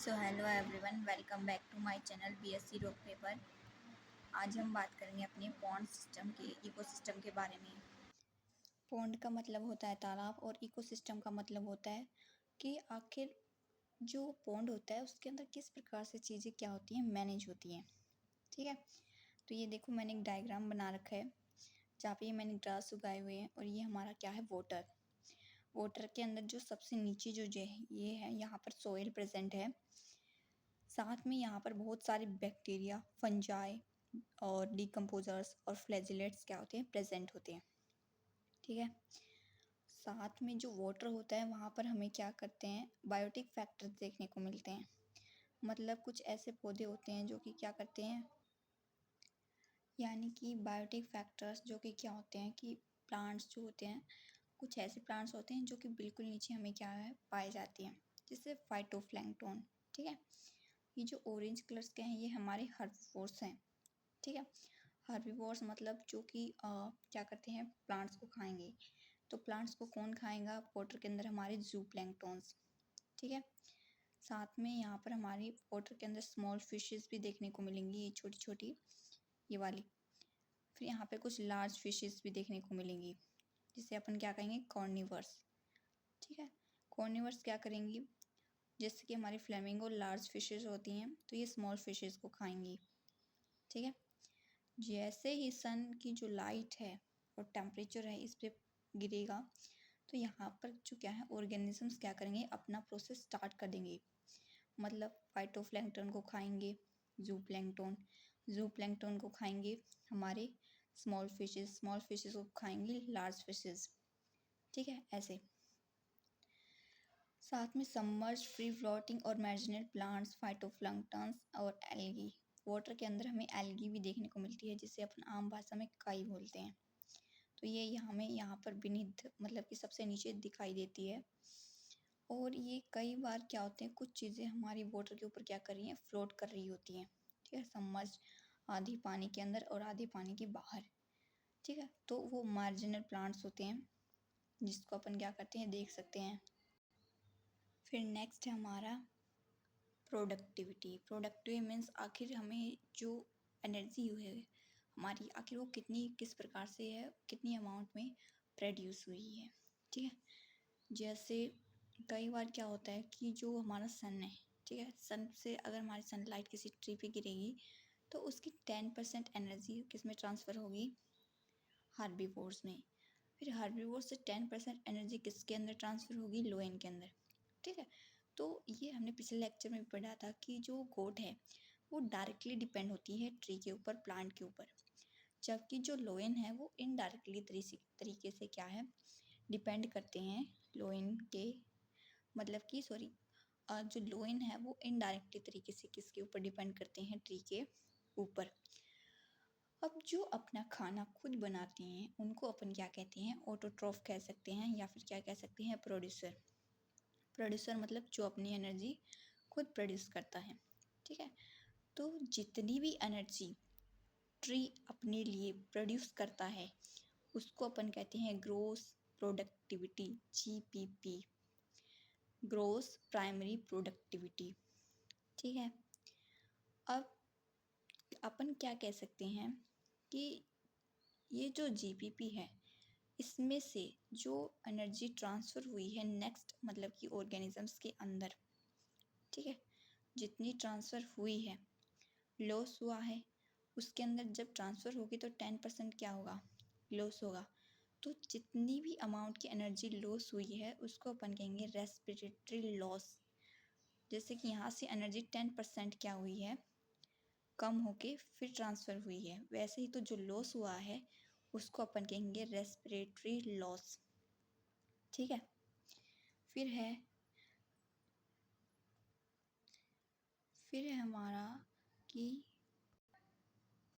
So hello everyone, welcome back to my channel BSc rock paper. आज हम बात करेंगे अपने पॉन्ड सिस्टम के इकोसिस्टम के बारे में। पॉन्ड का मतलब होता है तालाब और इकोसिस्टम का मतलब होता है कि आखिर जो पॉन्ड होता है उसके अंदर किस प्रकार से चीज़ें क्या होती हैं, मैनेज होती हैं। ठीक है, तो ये देखो मैंने एक डायग्राम बना रखा है जहाँ पे मैंने ग्रास उगाए हुए हैं और ये हमारा क्या है, वाटर के अंदर जो सबसे नीचे जो ये है, यहाँ पर सोइल प्रेजेंट है। साथ में यहाँ पर बहुत सारे बैक्टीरिया, फंजाई और डिकम्पोजर्स और फ्लैजिलेट्स क्या होते हैं, प्रेजेंट होते हैं। ठीक है, साथ में जो वाटर होता है वहाँ पर हमें क्या करते हैं, बायोटिक फैक्टर्स देखने को मिलते हैं। मतलब कुछ ऐसे पौधे होते हैं जो कि क्या करते हैं, यानी कि बायोटिक फैक्टर्स जो कि क्या होते हैं कि प्लांट्स जो होते हैं, कुछ ऐसे प्लांट्स होते हैं जो कि बिल्कुल नीचे हमें क्या है पाए जाते हैं, जैसे फाइटोप्लैंक्टन। ठीक है, ये जो ऑरेंज कलर्स के हैं ये हमारे हर्बीवोर्स हैं। ठीक है, हर्बीवोर्स मतलब जो कि क्या करते हैं, प्लांट्स को खाएंगे। तो प्लांट्स को कौन खाएगा, वाटर के अंदर हमारे जूप्लैंक्टन्स। ठीक है, साथ में यहाँ पर हमारी वाटर के अंदर स्मॉल फिशेस भी देखने को मिलेंगी, ये छोटी छोटी, ये वाली। फिर यहाँ पे कुछ लार्ज फिशेस भी देखने को मिलेंगी, जिसे अपन क्या कहेंगे, कॉर्निवर्स। ठीक है, कॉर्निवर्स क्या करेंगी, जैसे कि हमारी फ्लेमिंगो लार्ज फिशेस होती हैं तो ये स्मॉल फिशेस को खाएंगी। ठीक है, जैसे ही सन की जो लाइट है और टेम्परेचर है इस पर गिरेगा तो यहाँ पर जो क्या है, ऑर्गेनिजम्स क्या करेंगे, अपना प्रोसेस स्टार्ट कर देंगे। मतलब फाइटोप्लैंक्टन को खाएंगे जूप्लैंक्टन को खाएंगे हमारे स्मॉल फिशेस को खाएंगे लार्ज फिशेस। ठीक है, ऐसे। साथ में सबमर्ज, फ्री फ्लोटिंग और मार्जिनल प्लांट्स, फाइटोप्लैंक्टन्स और एल्गी। वाटर के अंदर हमें एल्गी भी देखने को मिलती है, जिसे अपन आम भाषा में काई बोलते हैं। तो ये हमें यहाँ पर बीनीथ मतलब कि सबसे नीचे दिखाई देती है। और ये कई बार क्या होते हैं, कुछ चीज़ें हमारी वाटर के ऊपर क्या कर रही हैं, फ्लोट कर रही होती हैं। ठीक है, सबमर्ज, आधी पानी के अंदर और आधी पानी के बाहर। ठीक है, तो वो मार्जिनल प्लांट्स होते हैं जिसको अपन क्या करते हैं, देख सकते हैं। फिर नेक्स्ट है हमारा प्रोडक्टिविटी मीन्स आखिर हमें जो एनर्जी है हमारी, आखिर वो किस प्रकार से है, कितनी अमाउंट में प्रोड्यूस हुई है। ठीक है, जैसे कई बार क्या होता है कि जो हमारा सन है, ठीक है, सन से अगर हमारी सनलाइट किसी ट्री पे गिरेगी तो उसकी 10% एनर्जी किस में ट्रांसफ़र होगी, हार्बीवोर्स में। फिर हार्बीवोर्स से 10% एनर्जी किसके अंदर ट्रांसफ़र होगी, लोएन के अंदर। ठीक है, तो ये हमने पिछले लेक्चर में भी पढ़ा था कि जो गोट है वो डायरेक्टली डिपेंड होती है ट्री के ऊपर, प्लांट के ऊपर, जबकि जो लोएन है वो इनडायरेक्टली तरीके से क्या है, डिपेंड करते हैं लोएन के, मतलब कि जो लोएन है वो इनडायरेक्टली तरीके से किसके ऊपर डिपेंड करते हैं, ट्री के ऊपर। अब जो अपना खाना खुद बनाते हैं उनको अपन क्या कहते हैं, ऑटोट्रॉफ कह सकते हैं, या फिर क्या कह सकते हैं, प्रोड्यूसर मतलब जो अपनी एनर्जी खुद प्रोड्यूस करता है। ठीक है, तो जितनी भी एनर्जी ट्री अपने लिए प्रोड्यूस करता है उसको अपन कहते हैं gross productivity, GPP, gross primary productivity. ठीक है, अब अपन क्या कह सकते हैं कि ये जो GPP है इसमें से जो एनर्जी ट्रांसफ़र हुई है नेक्स्ट मतलब कि ऑर्गेनिजम्स के अंदर, ठीक है, जितनी ट्रांसफ़र हुई है, लॉस हुआ है, उसके अंदर जब ट्रांसफ़र होगी तो 10% क्या होगा, लॉस होगा। तो जितनी भी अमाउंट की एनर्जी लॉस हुई है उसको अपन कहेंगे रेस्पिरेटरी लॉस। जैसे कि यहाँ से एनर्जी 10% क्या हुई है, कम होके फिर ट्रांसफ़र हुई है, वैसे ही तो जो लॉस हुआ है उसको अपन कहेंगे रेस्पिरेटरी लॉस। ठीक है, फिर है हमारा कि